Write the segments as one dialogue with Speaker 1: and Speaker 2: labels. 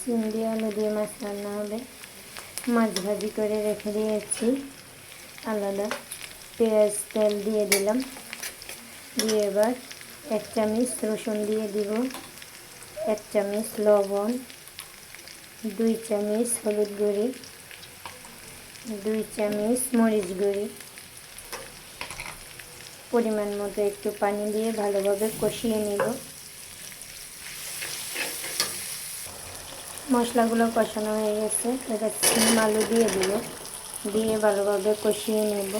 Speaker 1: সিম দিয়ে আলু দিয়ে মাছ রান্না হবে। মাছ ভাজি করে রেখে দিয়েছি আলাদা। পেঁয়াজ তেল দিয়ে দিলাম, দিয়ে এবার 1 চামচ রসুন দিয়ে দিব, 1 চামচ লবণ, 2 চামচ হলুদ গুঁড়ি, 2 চামচ মরিচ গুঁড়ি, পরিমাণ মতো একটু পানি দিয়ে ভালোভাবে কষিয়ে নিব। মশলাগুলো কষানো হয়ে গেছে, এবার সিম আলু দিয়ে দিব, দিয়ে ভালোভাবে কষিয়ে নেব।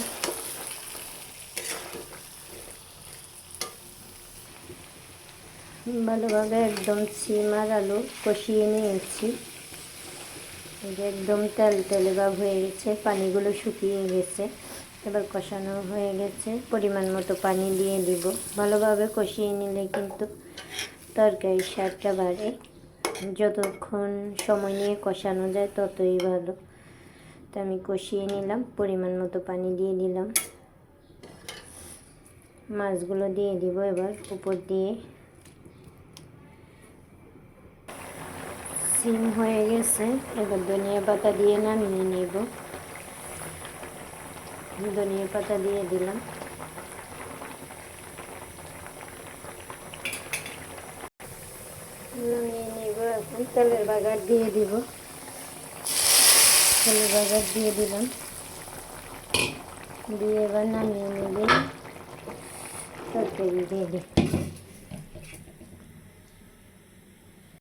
Speaker 1: ভালোভাবে একদম সিম আর আলু কষিয়ে নিয়েছি। একদম তেল তেলে ভাব হয়ে গেছে, পানিগুলো শুকিয়ে গেছে। এবার কষানো হয়ে গেছে, পরিমাণ মতো পানি দিয়ে দিব। ভালোভাবে কষিয়ে নিলে কিন্তু তরকারির স্বাদটা বাড়ে। যতক্ষণ সময় নিয়ে কষানো যায় ততই ভালো। তো আমি কষিয়ে নিলাম, পরিমাণ মতো পানি দিয়ে দিলাম। মাছগুলো দিয়ে দিব এবার উপর দিয়ে। সিম হয়ে গেছে, এবার ধনিয়া পাতা দিয়ে নামিয়ে নেব। ধনিয়া পাতা দিয়ে দিলাম। নামিয়ে নেব। এখন তেলের বাগার দিয়ে দিব, তেলের বাগার দিয়ে দিলাম, দিয়ে এবার নামিয়ে নেব তরকারি রেডি।